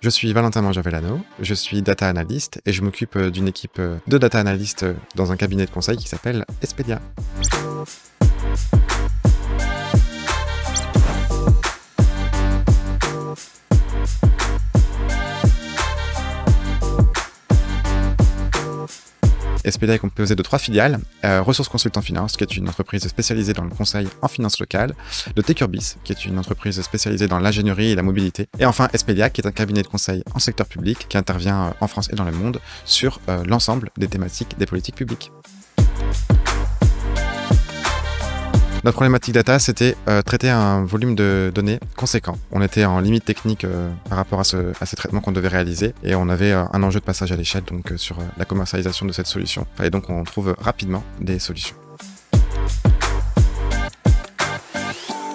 Je suis Valentin Mangiavellano, je suis data analyst et je m'occupe d'une équipe de data analyst dans un cabinet de conseil qui s'appelle Expedia. Expedia est composé de 3 filiales, Ressources Consultant Finance, qui est une entreprise spécialisée dans le conseil en finance locale, de Tecurbis, qui est une entreprise spécialisée dans l'ingénierie et la mobilité, et enfin Expedia, qui est un cabinet de conseil en secteur public, qui intervient en France et dans le monde sur l'ensemble des thématiques des politiques publiques. Notre problématique data, c'était traiter un volume de données conséquent. On était en limite technique par rapport à ces traitements qu'on devait réaliser et on avait un enjeu de passage à l'échelle donc sur la commercialisation de cette solution. Et donc on trouve rapidement des solutions.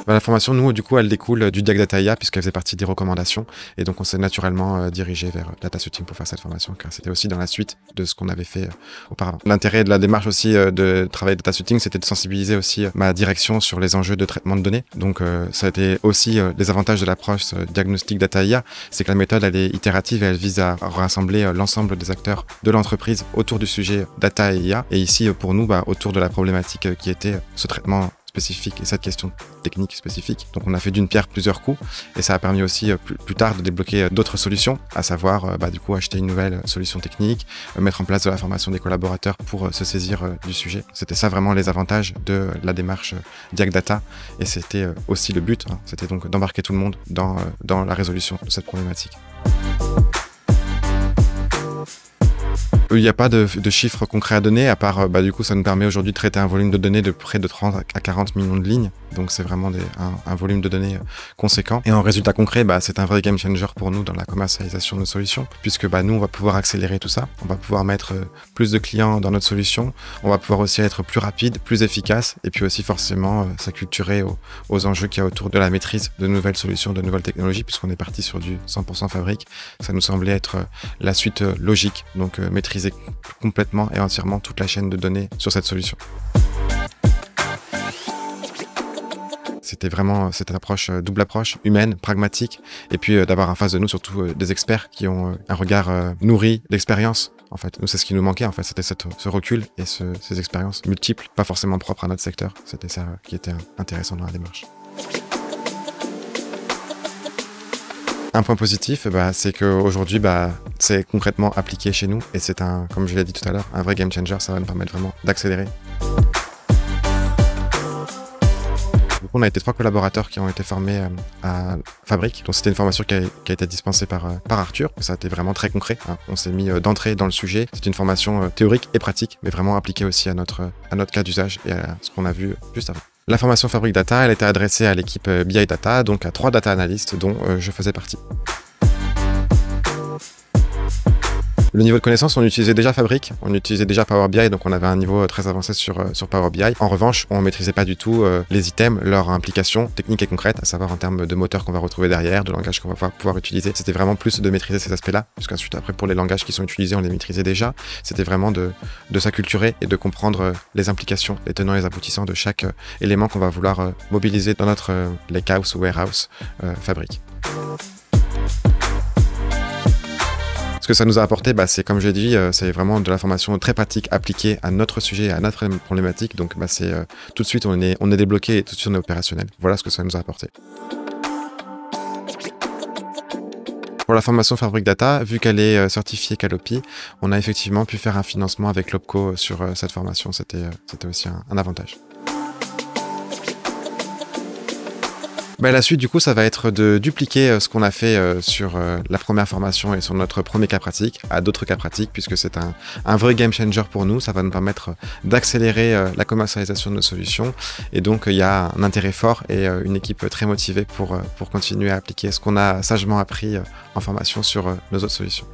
La formation, nous, du coup, elle découle du Diag Data IA puisqu'elle faisait partie des recommandations. Et donc, on s'est naturellement dirigé vers DataShooting pour faire cette formation, car c'était aussi dans la suite de ce qu'on avait fait auparavant. L'intérêt de la démarche aussi de travailler DataShooting, c'était de sensibiliser aussi ma direction sur les enjeux de traitement de données. Donc, ça a été aussi les avantages de l'approche diagnostic Data IA, c'est que la méthode, elle est itérative et elle vise à rassembler l'ensemble des acteurs de l'entreprise autour du sujet data et IA. Et ici, pour nous, autour de la problématique qui était ce traitement spécifique et cette question technique spécifique. Donc on a fait d'une pierre plusieurs coups et ça a permis aussi plus tard de débloquer d'autres solutions, à savoir du coup acheter une nouvelle solution technique, mettre en place de la formation des collaborateurs pour se saisir du sujet. C'était ça vraiment les avantages de la démarche Diag Data et c'était aussi le but, c'était donc d'embarquer tout le monde dans la résolution de cette problématique. Il n'y a pas de chiffres concrets à donner, à part, du coup, ça nous permet aujourd'hui de traiter un volume de données de près de 30 à 40 millions de lignes. Donc, c'est vraiment un volume de données conséquent. Et en résultat concret, c'est un vrai game changer pour nous dans la commercialisation de nos solutions, puisque nous, on va pouvoir accélérer tout ça. On va pouvoir mettre plus de clients dans notre solution. On va pouvoir aussi être plus rapide, plus efficace, et puis aussi forcément s'acculturer aux enjeux qu'il y a autour de la maîtrise de nouvelles solutions, de nouvelles technologies, puisqu'on est parti sur du 100% fabrique. Ça nous semblait être la suite logique. Donc, maîtriser complètement et entièrement toute la chaîne de données sur cette solution. C'était vraiment cette approche, double approche, humaine, pragmatique, et puis d'avoir en face de nous surtout des experts qui ont un regard nourri d'expérience. En fait, nous, c'est ce qui nous manquait, en fait, c'était ce recul et ces expériences multiples, pas forcément propres à notre secteur. C'était ça qui était intéressant dans la démarche. Un point positif, c'est qu'aujourd'hui, c'est concrètement appliqué chez nous et c'est comme je l'ai dit tout à l'heure, un vrai game changer. Ça va nous permettre vraiment d'accélérer. On a été 3 collaborateurs qui ont été formés à Fabric. Donc c'était une formation qui a été dispensée par Arthur. Ça a été vraiment très concret. On s'est mis d'entrée dans le sujet. C'est une formation théorique et pratique, mais vraiment appliquée aussi à notre cas d'usage et à ce qu'on a vu juste avant. La formation Fabric Data, elle était adressée à l'équipe BI Data, donc à 3 data analystes dont je faisais partie. Le niveau de connaissance, on utilisait déjà Fabric, on utilisait déjà Power BI, donc on avait un niveau très avancé sur Power BI. En revanche, on ne maîtrisait pas du tout les items, leur implication technique et concrète, à savoir en termes de moteur qu'on va retrouver derrière, de langage qu'on va pouvoir utiliser. C'était vraiment plus de maîtriser ces aspects-là, puisqu'ensuite après pour les langages qui sont utilisés, on les maîtrisait déjà. C'était vraiment de s'acculturer et de comprendre les implications, les tenants et les aboutissants de chaque élément qu'on va vouloir mobiliser dans notre lakehouse ou warehouse Fabric. Ce que ça nous a apporté, c'est comme je l'ai dit, c'est vraiment de la formation très pratique appliquée à notre sujet, à notre problématique. Donc c'est tout de suite on est débloqué et tout de suite on est opérationnel. Voilà ce que ça nous a apporté. Pour la formation Fabric Data, vu qu'elle est certifiée Calliope, on a effectivement pu faire un financement avec l'OPCO sur cette formation. C'était aussi un avantage. La suite, du coup, ça va être de dupliquer ce qu'on a fait sur la première formation et sur notre premier cas pratique à d'autres cas pratiques, puisque c'est un vrai game changer pour nous. Ça va nous permettre d'accélérer la commercialisation de nos solutions. Et donc, il y a un intérêt fort et une équipe très motivée pour continuer à appliquer ce qu'on a sagement appris en formation sur nos autres solutions.